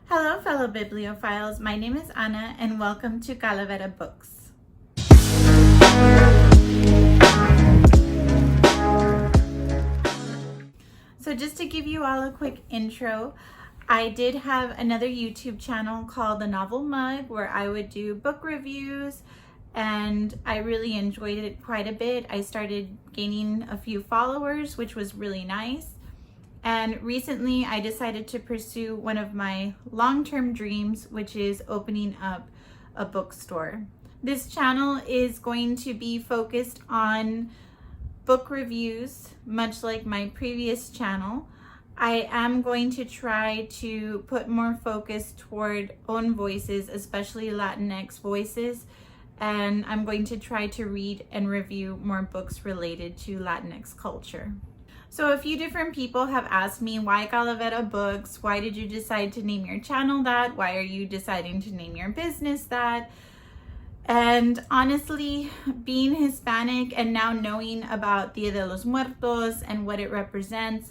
Hello, fellow bibliophiles. My name is Anna, and welcome to Calavera Books. So just to give you all a quick intro, I did have another YouTube channel called The Novel Mug where I would do book reviews, and I really enjoyed it quite a bit. I started gaining a few followers, which was really nice. And recently I decided to pursue one of my long-term dreams, which is opening up a bookstore. This channel is going to be focused on book reviews, much like my previous channel. I am going to try to put more focus toward own voices, especially Latinx voices, and I'm going to try to read and review more books related to Latinx culture. So a few different people have asked me, why Calavera Books? Why did you decide to name your channel that? Why are you deciding to name your business that? And honestly, being Hispanic and now knowing about Dia de los Muertos and what it represents,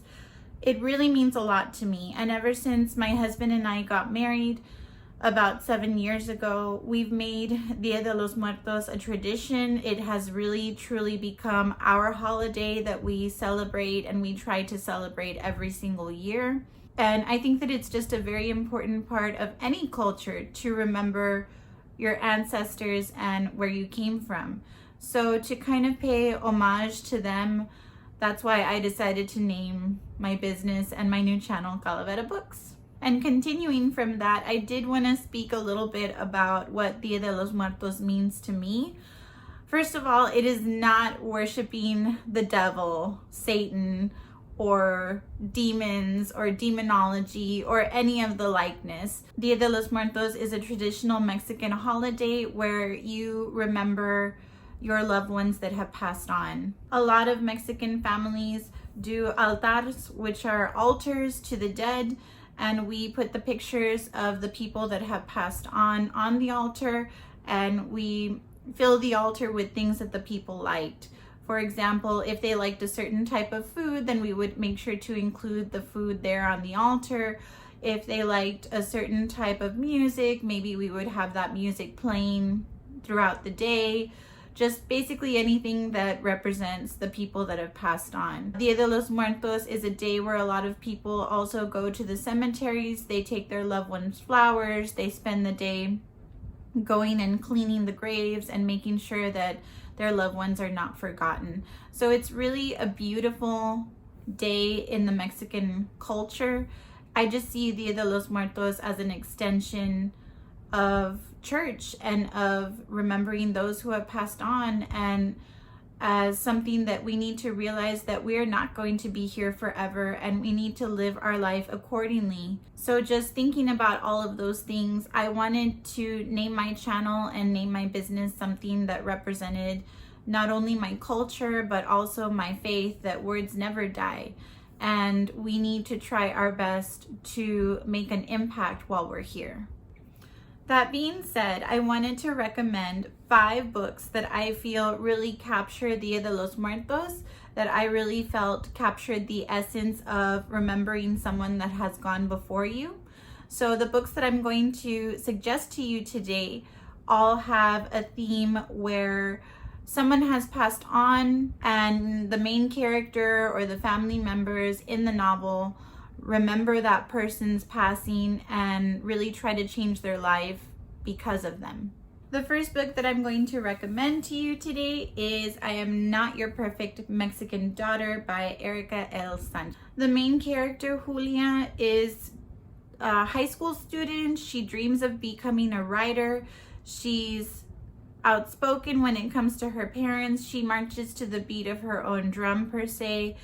it really means a lot to me. And ever since my husband and I got married about 7 years ago, we've made Dia de los Muertos a tradition. It has really truly become our holiday that we celebrate, and we try to celebrate every single year. And I think that it's just a very important part of any culture to remember your ancestors and where you came from. So to kind of pay homage to them, that's why I decided to name my business and my new channel Calavera Books. And continuing from that, I did want to speak a little bit about what Dia de los Muertos means to me. First of all, it is not worshiping the devil, Satan, or demons, or demonology, or any of the likeness. Dia de los Muertos is a traditional Mexican holiday where you remember your loved ones that have passed on. A lot of Mexican families do altars, which are altars to the dead, and we put the pictures of the people that have passed on the altar, and we fill the altar with things that the people liked. For example, if they liked a certain type of food, then we would make sure to include the food there on the altar. If they liked a certain type of music, maybe we would have that music playing throughout the day. Just basically anything that represents the people that have passed on. Dia de los Muertos is a day where a lot of people also go to the cemeteries. They take their loved ones' flowers. They spend the day going and cleaning the graves and making sure that their loved ones are not forgotten. So it's really a beautiful day in the Mexican culture. I just see Dia de los Muertos as an extension of church and of remembering those who have passed on, and as something that we need to realize that we're not going to be here forever, and we need to live our life accordingly. So just thinking about all of those things, I wanted to name my channel and name my business something that represented not only my culture but also my faith, that words never die, and we need to try our best to make an impact while we're here. That being said, I wanted to recommend 5 books that I feel really capture Dia de los Muertos, that I really felt captured the essence of remembering someone that has gone before you. So the books that I'm going to suggest to you today all have a theme where someone has passed on, and the main character or the family members in the novel remember that person's passing and really try to change their life because of them. The first book that I'm going to recommend to you today is I Am Not Your Perfect Mexican Daughter by Erica L. Sanchez. The main character, Julia, is a high school student. She dreams of becoming a writer. She's outspoken when it comes to her parents. She marches to the beat of her own drum, per se.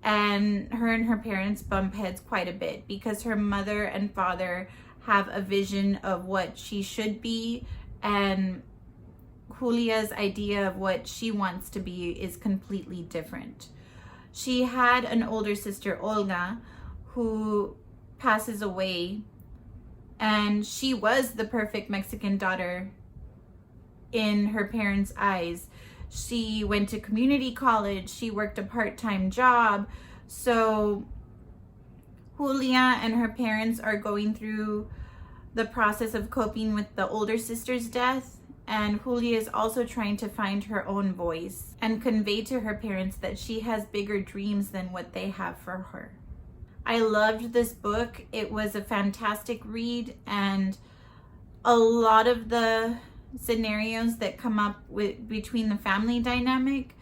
And her parents bump heads quite a bit because her mother and father have a vision of what she should be, and Julia's idea of what she wants to be is completely different. She had an older sister, Olga, who passes away, and she was the perfect Mexican daughter in her parents' eyes. She went to community college, she worked a part-time job. So Julia and her parents are going through the process of coping with the older sister's death, and Julia is also trying to find her own voice and convey to her parents that she has bigger dreams than what they have for her. I loved this book. It was a fantastic read, and a lot of the scenarios that come up between the family dynamic,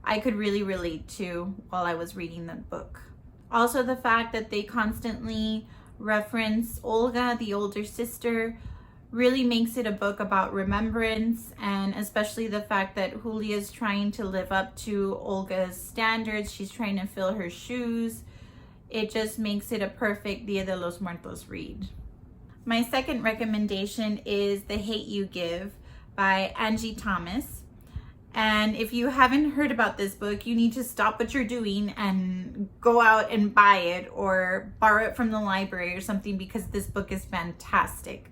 I could really relate to while I was reading the book. Also, the fact that they constantly reference Olga, the older sister, really makes it a book about remembrance, and especially the fact that Julia is trying to live up to Olga's standards. She's trying to fill her shoes. It just makes it a perfect Dia de los Muertos read. My second recommendation is The Hate You Give by Angie Thomas. And if you haven't heard about this book, you need to stop what you're doing and go out and buy it or borrow it from the library or something, because this book is fantastic.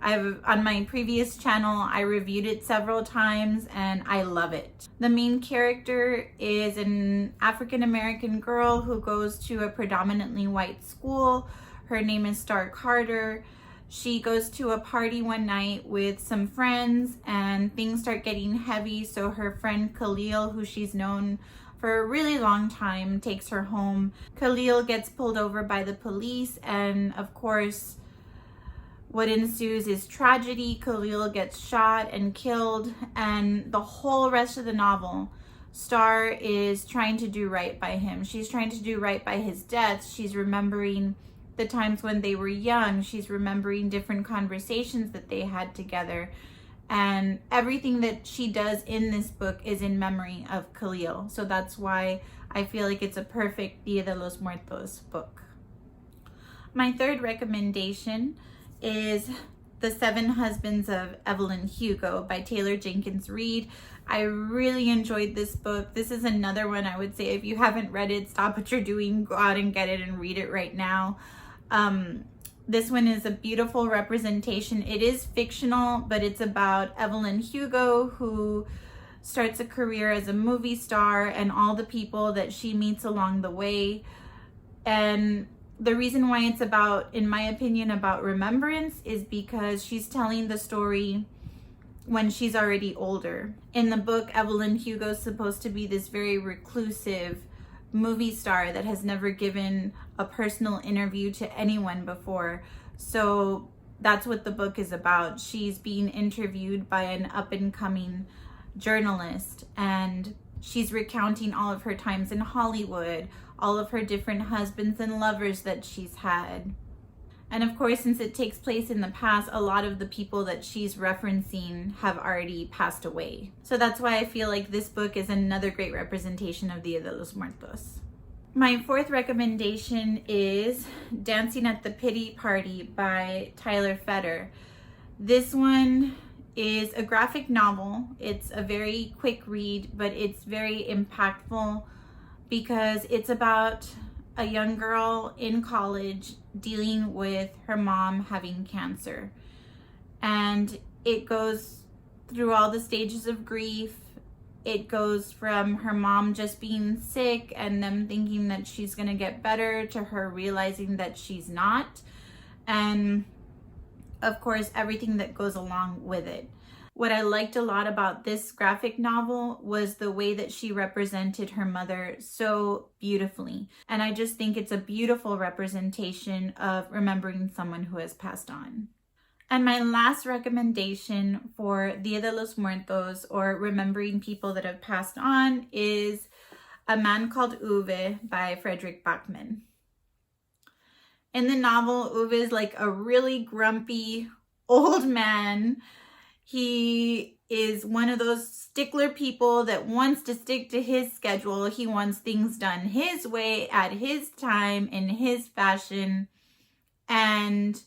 On my previous channel, I reviewed it several times and I love it. The main character is an African-American girl who goes to a predominantly white school. Her name is Star Carter. She goes to a party one night with some friends and things start getting heavy. So her friend Khalil, who she's known for a really long time, takes her home. Khalil gets pulled over by the police, and of course, what ensues is tragedy. Khalil gets shot and killed, and the whole rest of the novel, Star is trying to do right by him. She's trying to do right by his death. She's remembering the times when they were young. She's remembering different conversations that they had together. And everything that she does in this book is in memory of Khalil. So that's why I feel like it's a perfect Dia de los Muertos book. My third recommendation is The Seven Husbands of Evelyn Hugo by Taylor Jenkins Reid. I really enjoyed this book. This is another one I would say, if you haven't read it, stop what you're doing, go out and get it and read it right now. This one is a beautiful representation. It is fictional, but it's about Evelyn Hugo, who starts a career as a movie star, and all the people that she meets along the way. And the reason why it's about, in my opinion, about remembrance is because she's telling the story when she's already older. In the book, Evelyn Hugo is supposed to be this very reclusive movie star that has never given a personal interview to anyone before. So that's what the book is about. She's being interviewed by an up-and-coming journalist, and she's recounting all of her times in Hollywood, all of her different husbands and lovers that she's had. And of course, since it takes place in the past, a lot of the people that she's referencing have already passed away. So that's why I feel like this book is another great representation of Dia de los Muertos. My fourth recommendation is Dancing at the Pity Party by Tyler Fetter. This one is a graphic novel. It's a very quick read, but it's very impactful because it's about a young girl in college dealing with her mom having cancer. And it goes through all the stages of grief. It goes from her mom just being sick and them thinking that she's gonna get better to her realizing that she's not. And of course, everything that goes along with it. What I liked a lot about this graphic novel was the way that she represented her mother so beautifully. And I just think it's a beautiful representation of remembering someone who has passed on. And my last recommendation for Dia de los Muertos, or remembering people that have passed on, is A Man Called Uwe by Frederick Backman. In the novel, Uwe is like a really grumpy old man. He is one of those stickler people that wants to stick to his schedule. He wants things done his way, at his time, in his fashion. And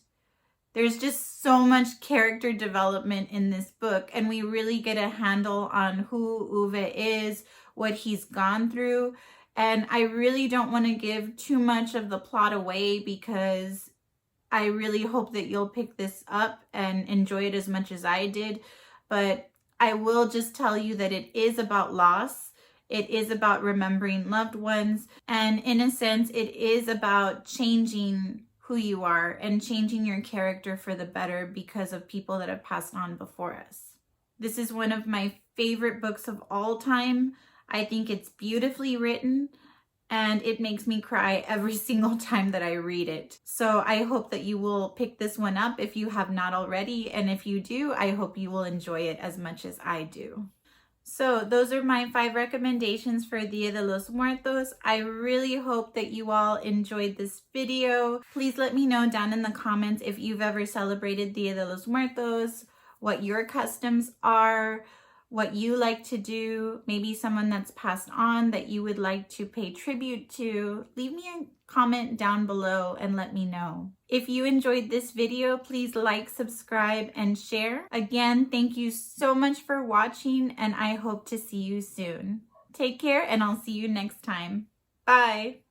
there's just so much character development in this book. And we really get a handle on who Uwe is, what he's gone through. And I really don't want to give too much of the plot away because I really hope that you'll pick this up and enjoy it as much as I did. But I will just tell you that it is about loss. It is about remembering loved ones. And in a sense, it is about changing who you are and changing your character for the better because of people that have passed on before us. This is one of my favorite books of all time. I think it's beautifully written and it makes me cry every single time that I read it. So I hope that you will pick this one up if you have not already, and if you do, I hope you will enjoy it as much as I do. So those are my 5 recommendations for Dia de los Muertos. I really hope that you all enjoyed this video. Please let me know down in the comments if you've ever celebrated Dia de los Muertos, what your customs are, what you like to do, maybe someone that's passed on that you would like to pay tribute to. Leave me a comment down below and let me know. If you enjoyed this video, please like, subscribe, and share. Again, thank you so much for watching, and I hope to see you soon. Take care, and I'll see you next time. Bye!